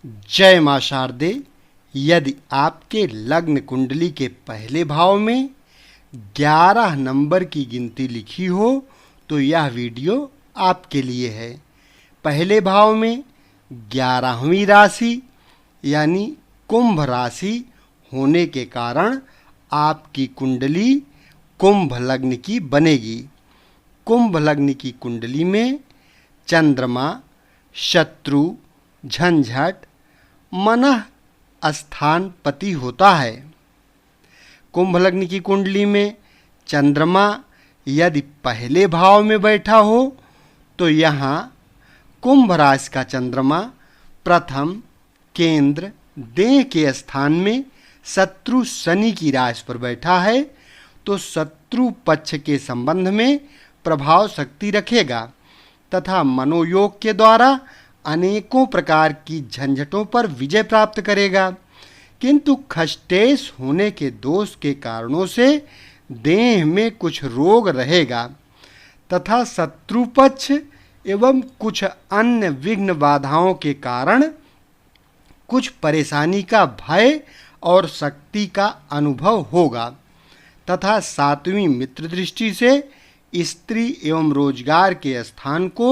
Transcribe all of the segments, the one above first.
जय मां शारदे। यदि आपके लग्न कुंडली के पहले भाव में 11 नंबर की गिनती लिखी हो तो यह वीडियो आपके लिए है। पहले भाव में 11वीं राशि यानी कुंभ राशि होने के कारण आपकी कुंडली कुंभ लग्न की बनेगी। कुंभ लग्न की कुंडली में चंद्रमा शत्रु झंझट मनः स्थानपति होता है। कुंभ लग्न की कुंडली में चंद्रमा यदि पहले भाव में बैठा हो तो यहाँ कुंभ राशि का चंद्रमा प्रथम केंद्र देह के स्थान में शत्रु शनि की राशि पर बैठा है तो शत्रु पक्ष के संबंध में प्रभाव शक्ति रखेगा तथा मनोयोग के द्वारा अनेकों प्रकार की झंझटों पर विजय प्राप्त करेगा। किंतु खष्टेश होने के दोष के कारणों से देह में कुछ रोग रहेगा तथा शत्रु पक्ष एवं कुछ अन्य विघ्न बाधाओं के कारण कुछ परेशानी का भय और शक्ति का अनुभव होगा तथा 7वीं मित्र दृष्टि से स्त्री एवं रोजगार के स्थान को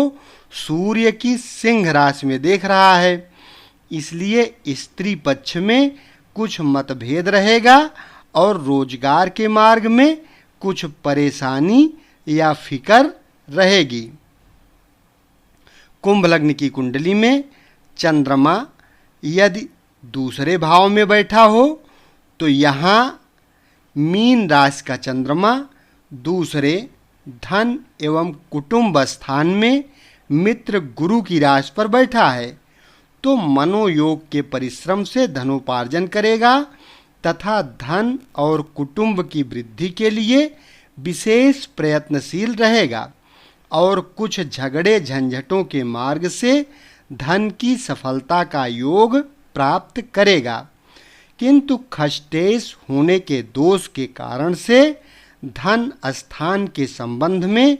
सूर्य की सिंह राशि में देख रहा है। इसलिए स्त्री पक्ष में कुछ मतभेद रहेगा और रोजगार के मार्ग में कुछ परेशानी या फिकर रहेगी। कुंभ लग्न की कुंडली में चंद्रमा यदि दूसरे भाव में बैठा हो तो यहाँ मीन राशि का चंद्रमा दूसरे धन एवं कुटुंब स्थान में मित्र गुरु की राशि पर बैठा है तो मनोयोग के परिश्रम से धनोपार्जन करेगा तथा धन और कुटुंब की वृद्धि के लिए विशेष प्रयत्नशील रहेगा और कुछ झगड़े झंझटों के मार्ग से धन की सफलता का योग प्राप्त करेगा। किंतु खष्टेश होने के दोष के कारण से धन स्थान के संबंध में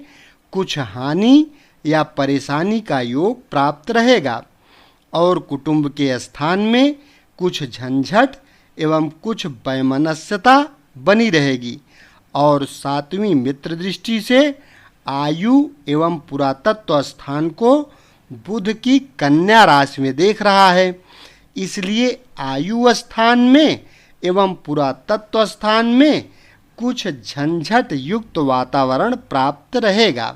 कुछ हानि या परेशानी का योग प्राप्त रहेगा और कुटुंब के स्थान में कुछ झंझट एवं कुछ वैमनस्यता बनी रहेगी और 7वीं मित्र दृष्टि से आयु एवं पुरातत्व स्थान को बुध की कन्या राशि में देख रहा है। इसलिए आयु स्थान में एवं पुरातत्व स्थान में कुछ झंझट युक्त वातावरण प्राप्त रहेगा।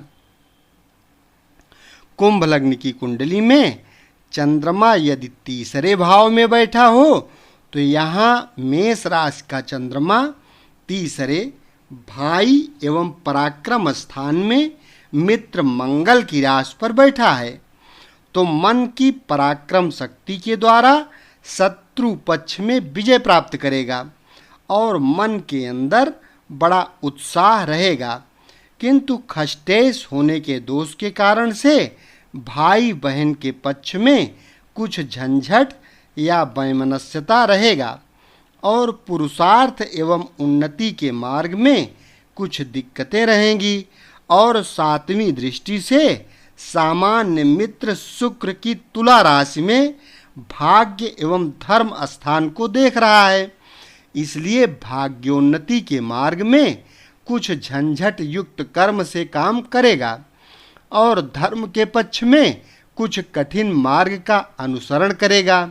कुंभ लग्न की कुंडली में चंद्रमा यदि तीसरे भाव में बैठा हो तो यहाँ मेष राशि का चंद्रमा तीसरे भाई एवं पराक्रम स्थान में मित्र मंगल की राशि पर बैठा है तो मन की पराक्रम शक्ति के द्वारा शत्रु पक्ष में विजय प्राप्त करेगा और मन के अंदर बड़ा उत्साह रहेगा। किंतु खष्टेश होने के दोष के कारण से भाई बहन के पक्ष में कुछ झंझट या वैमनस्यता रहेगा और पुरुषार्थ एवं उन्नति के मार्ग में कुछ दिक्कतें रहेंगी और 7वीं दृष्टि से सामान्य मित्र शुक्र की तुला राशि में भाग्य एवं धर्म स्थान को देख रहा है। इसलिए भाग्योन्नति के मार्ग में कुछ झंझट युक्त कर्म से काम करेगा और धर्म के पक्ष में कुछ कठिन मार्ग का अनुसरण करेगा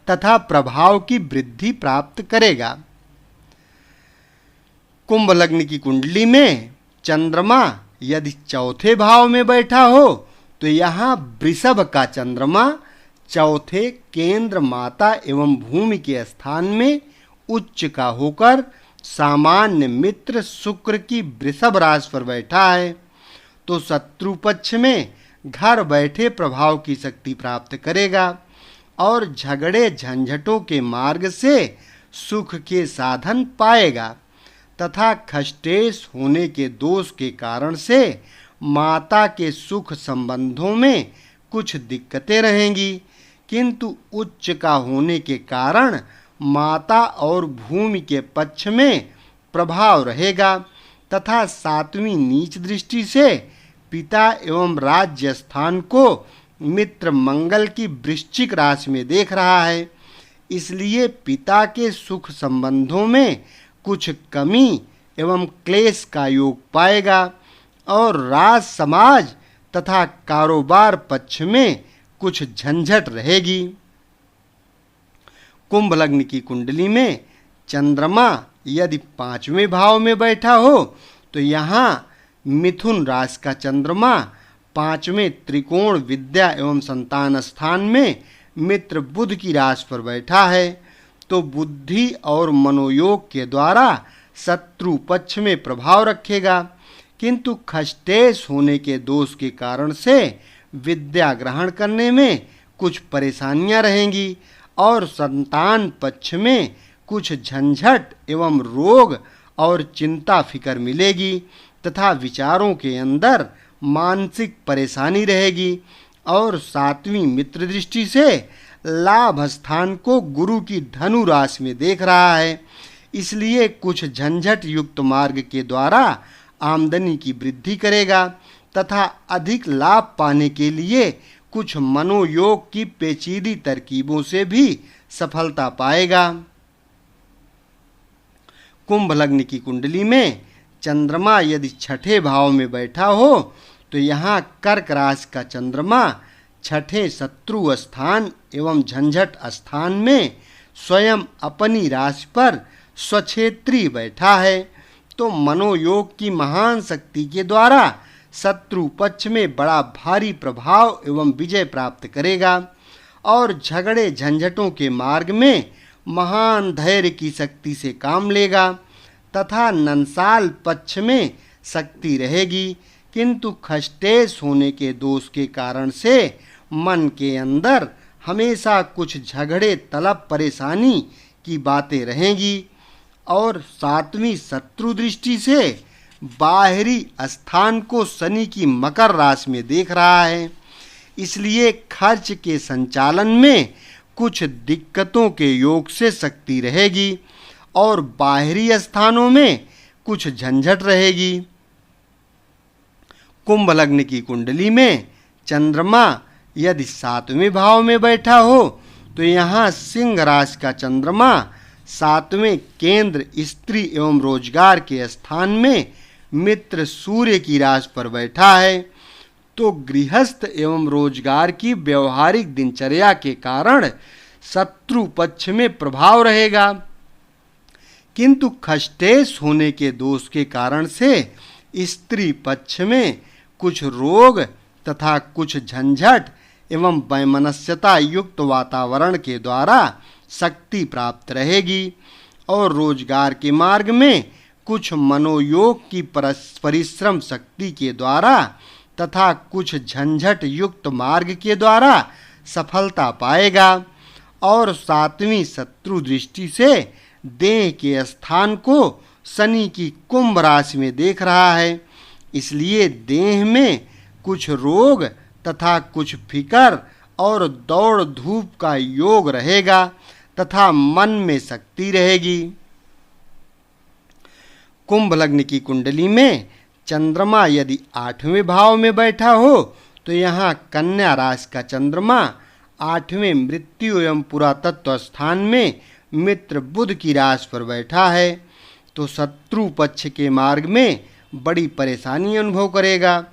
तथा प्रभाव की वृद्धि प्राप्त करेगा। कुंभ लग्न की कुंडली में चंद्रमा यदि चौथे भाव में बैठा हो तो यहाँ वृषभ का चंद्रमा चौथे केंद्र माता एवं भूमि के स्थान में उच्च का होकर सामान्य मित्र शुक्र की वृषभ राशि पर बैठा है तो शत्रु पक्ष में घर बैठे प्रभाव की शक्ति प्राप्त करेगा और झगड़े झंझटों के मार्ग से सुख के साधन पाएगा तथा खष्टेश होने के दोष के कारण से माता के सुख संबंधों में कुछ दिक्कतें रहेंगी। किंतु उच्च का होने के कारण माता और भूमि के पक्ष में प्रभाव रहेगा तथा 7वीं नीच दृष्टि से पिता एवं राज्य स्थान को मित्र मंगल की वृश्चिक राशि में देख रहा है, इसलिए पिता के सुख संबंधों में कुछ कमी एवं क्लेश का योग पाएगा और राज समाज तथा कारोबार पक्ष में कुछ झंझट रहेगी। कुंभ लग्न की कुंडली में चंद्रमा यदि 5वें भाव में बैठा हो तो यहाँ मिथुन राशि का चंद्रमा 5वें त्रिकोण विद्या एवं संतान स्थान में मित्र बुध की राशि पर बैठा है, तो बुद्धि और मनोयोग के द्वारा शत्रु पक्ष में प्रभाव रखेगा, किंतु खष्टेश होने के दोष के कारण से विद्या ग्रहण करने में कुछ परेशानियां रहेंगी और संतान पक्ष में कुछ झंझट एवं रोग और चिंता फिकर मिलेगी तथा विचारों के अंदर मानसिक परेशानी रहेगी। और 7वीं मित्र दृष्टि से लाभ स्थान को गुरु की धनु राशि में देख रहा है, इसलिए कुछ झंझट युक्त मार्ग के द्वारा आमदनी की वृद्धि करेगा तथा अधिक लाभ पाने के लिए कुछ मनोयोग की पेचीदी तरकीबों से भी सफलता पाएगा। कुंभ लग्न की कुंडली में चंद्रमा यदि 6ठे भाव में बैठा हो तो यहाँ कर्क राशि का चंद्रमा 6ठे शत्रु स्थान एवं झंझट स्थान में स्वयं अपनी राशि पर स्वक्षेत्री बैठा है, तो मनोयोग की महान शक्ति के द्वारा शत्रु पक्ष में बड़ा भारी प्रभाव एवं विजय प्राप्त करेगा और झगड़े झंझटों के मार्ग में महान धैर्य की शक्ति से काम लेगा तथा नंसाल पक्ष में शक्ति रहेगी, किंतु खष्टेश होने के दोष के कारण से मन के अंदर हमेशा कुछ झगड़े तलब परेशानी की बातें रहेंगी। और 7वीं शत्रु दृष्टि से बाहरी स्थान को शनि की मकर राशि में देख रहा है, इसलिए खर्च के संचालन में कुछ दिक्कतों के योग से शक्ति रहेगी और बाहरी स्थानों में कुछ झंझट रहेगी। कुंभ लग्न की कुंडली में चंद्रमा यदि 7वें भाव में बैठा हो तो यहाँ सिंह राशि का चंद्रमा 7वें केंद्र स्त्री एवं रोजगार के स्थान में मित्र सूर्य की राशि पर बैठा है, तो गृहस्थ एवं रोजगार की व्यवहारिक दिनचर्या के कारण शत्रु पक्ष में प्रभाव रहेगा, किंतु खष्टेश होने के दोष के कारण से स्त्री पक्ष में कुछ रोग तथा कुछ झंझट एवं वैमनस्यता युक्त वातावरण के द्वारा शक्ति प्राप्त रहेगी और रोजगार के मार्ग में कुछ मनोयोग की परिश्रम शक्ति के द्वारा तथा कुछ झंझट युक्त मार्ग के द्वारा सफलता पाएगा। और 7वीं शत्रु दृष्टि से देह के स्थान को शनि की कुंभ राशि में देख रहा है, इसलिए देह में कुछ रोग तथा कुछ फिकर और दौड़ धूप का योग रहेगा तथा मन में शक्ति रहेगी। कुंभ लग्न की कुंडली में चंद्रमा यदि 8वें भाव में बैठा हो तो यहाँ कन्या राशि का चंद्रमा 8वें मृत्यु एवं पुरातत्व स्थान में मित्र बुध की राशि पर बैठा है, तो शत्रु पक्ष के मार्ग में बड़ी परेशानी अनुभव करेगा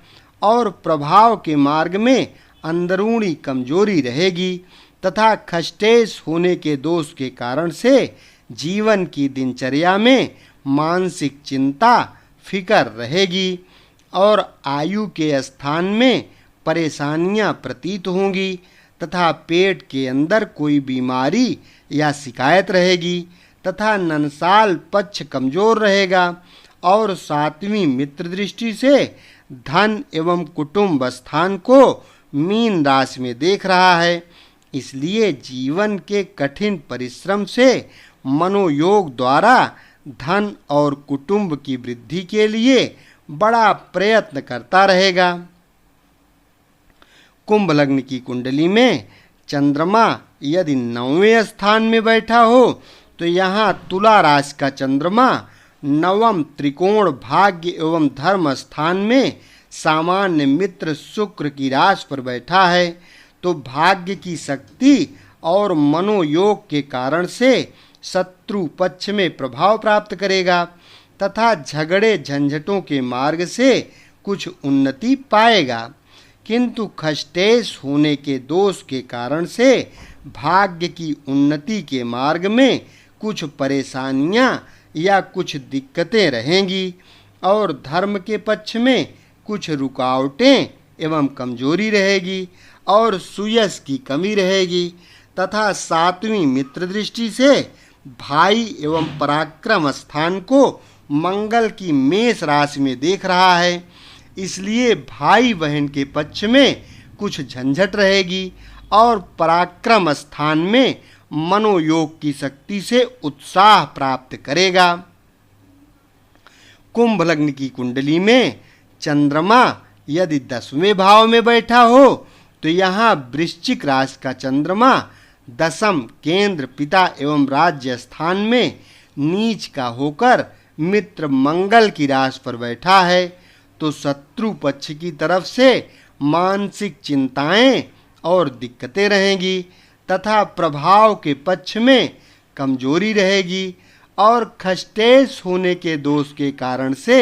और प्रभाव के मार्ग में अंदरूनी कमजोरी रहेगी तथा खष्टेश होने के दोष के कारण से जीवन की दिनचर्या में मानसिक चिंता फिकर रहेगी और आयु के स्थान में परेशानियां प्रतीत होंगी तथा पेट के अंदर कोई बीमारी या शिकायत रहेगी तथा ननसाल पक्ष कमजोर रहेगा और 7वीं मित्र दृष्टि से धन एवं कुटुंब स्थान को मीन राशि में देख रहा है, इसलिए जीवन के कठिन परिश्रम से मनोयोग द्वारा धन और कुटुंब की वृद्धि के लिए बड़ा प्रयत्न करता रहेगा। कुंभ लग्न की कुंडली में चंद्रमा यदि 9वें स्थान में बैठा हो तो यहाँ तुला राशि का चंद्रमा 9म त्रिकोण भाग्य एवं धर्म स्थान में सामान्य मित्र शुक्र की राशि पर बैठा है, तो भाग्य की शक्ति और मनोयोग के कारण से शत्रु पक्ष में प्रभाव प्राप्त करेगा तथा झगड़े झंझटों के मार्ग से कुछ उन्नति पाएगा। किंतु खष्टेश होने के दोष के कारण से भाग्य की उन्नति के मार्ग में कुछ परेशानियां या कुछ दिक्कतें रहेंगी और धर्म के पक्ष में कुछ रुकावटें एवं कमजोरी रहेगी और सुयश की कमी रहेगी तथा सातवीं मित्र दृष्टि से भाई एवं पराक्रम स्थान को मंगल की मेष राशि में देख रहा है, इसलिए भाई बहन के पक्ष में कुछ झंझट रहेगी और पराक्रम स्थान में मनोयोग की शक्ति से उत्साह प्राप्त करेगा। कुंभ लग्न की कुंडली में चंद्रमा यदि 10वें भाव में बैठा हो तो यहाँ वृश्चिक राशि का चंद्रमा दशम केंद्र पिता एवं राज्य स्थान में नीच का होकर मित्र मंगल की राशि पर बैठा है, तो शत्रु पक्ष की तरफ से मानसिक चिंताएं और दिक्कतें रहेंगी तथा प्रभाव के पक्ष में कमजोरी रहेगी और खष्टेश होने के दोष के कारण से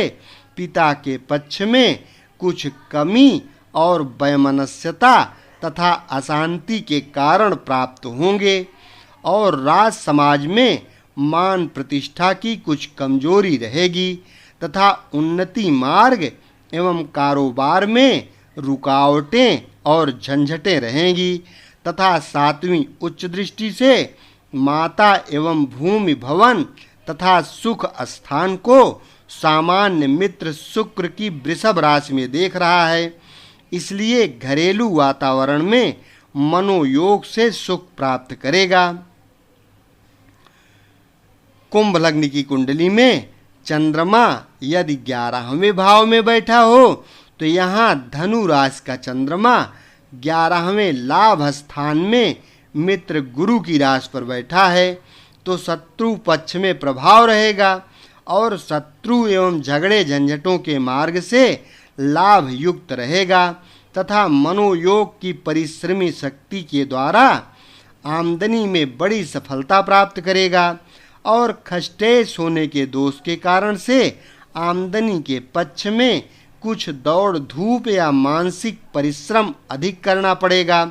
पिता के पक्ष में कुछ कमी और वैमनस्यता तथा अशांति के कारण प्राप्त होंगे और राज समाज में मान प्रतिष्ठा की कुछ कमजोरी रहेगी तथा उन्नति मार्ग एवं कारोबार में रुकावटें और झंझटें रहेंगी तथा सातवीं उच्च दृष्टि से माता एवं भूमि भवन तथा सुख स्थान को सामान्य मित्र शुक्र की वृषभ राशि में देख रहा है, इसलिए घरेलू वातावरण में मनोयोग से सुख प्राप्त करेगा। कुंभ लग्न की कुंडली में चंद्रमा यदि 11वें भाव में बैठा हो तो यहाँ धनु राशि का चंद्रमा 11वें लाभ स्थान में मित्र गुरु की राशि पर बैठा है, तो शत्रु पक्ष में प्रभाव रहेगा और शत्रु एवं झगड़े झंझटों के मार्ग से लाभ युक्त रहेगा तथा मनोयोग की परिश्रमी शक्ति के द्वारा आमदनी में बड़ी सफलता प्राप्त करेगा और खष्टेश होने के दोष के कारण से आमदनी के पक्ष में कुछ दौड़ धूप या मानसिक परिश्रम अधिक करना पड़ेगा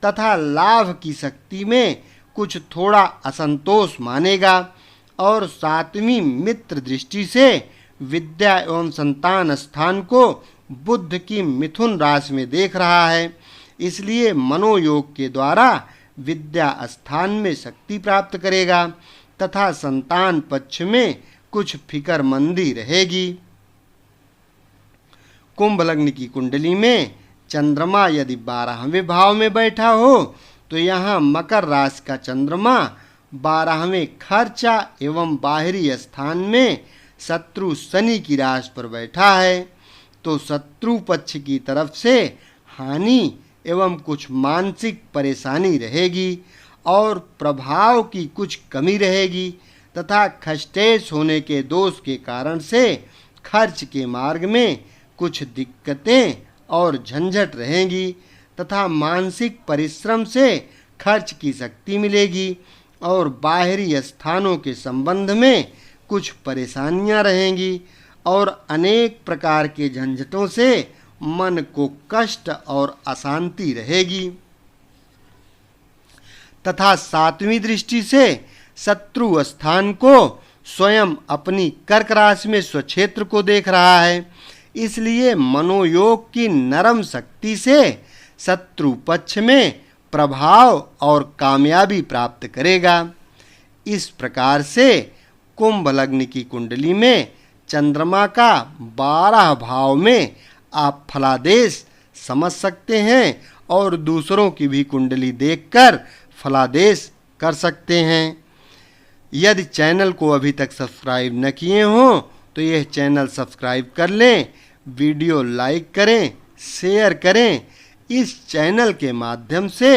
तथा लाभ की शक्ति में कुछ थोड़ा असंतोष मानेगा और सातवीं मित्र दृष्टि से विद्या एवं संतान स्थान को बुध की मिथुन राशि में देख रहा है, इसलिए मनोयोग के द्वारा विद्या स्थान में शक्ति प्राप्त करेगा तथा संतान पक्ष में कुछ फिक्रमंदी रहेगी। कुंभ लग्न की कुंडली में चंद्रमा यदि 12वें भाव में बैठा हो तो यहाँ मकर राशि का चंद्रमा 12वें खर्चा एवं बाहरी स्थान में शत्रु शनि की राशि पर बैठा है, तो शत्रु पक्ष की तरफ से हानि एवं कुछ मानसिक परेशानी रहेगी और प्रभाव की कमी कमी रहेगी तथा खष्टेश होने के दोष के कारण से खर्च के मार्ग में कुछ दिक्कतें और झंझट रहेंगी तथा मानसिक परिश्रम से खर्च की शक्ति मिलेगी और बाहरी स्थानों के संबंध में कुछ परेशानियां रहेंगी और अनेक प्रकार के झंझटों से मन को कष्ट और अशांति रहेगी तथा सातवीं दृष्टि से शत्रु स्थान को स्वयं अपनी कर्क राशि में स्वक्षेत्र को देख रहा है, इसलिए मनोयोग की नरम शक्ति से शत्रु पक्ष में प्रभाव और कामयाबी प्राप्त करेगा। इस प्रकार से कुंभ लग्न की कुंडली में चंद्रमा का 12 भाव में आप फलादेश समझ सकते हैं और दूसरों की भी कुंडली देखकर फलादेश कर सकते हैं। यदि चैनल को अभी तक सब्सक्राइब न किए हों तो यह चैनल सब्सक्राइब कर लें, वीडियो लाइक करें, शेयर करें। इस चैनल के माध्यम से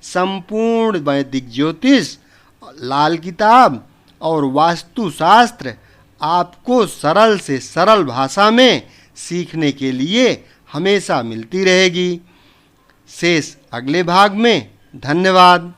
संपूर्ण वैदिक ज्योतिष, लाल किताब और वास्तुशास्त्र आपको सरल से सरल भाषा में सीखने के लिए हमेशा मिलती रहेगी। शेष अगले भाग में। धन्यवाद।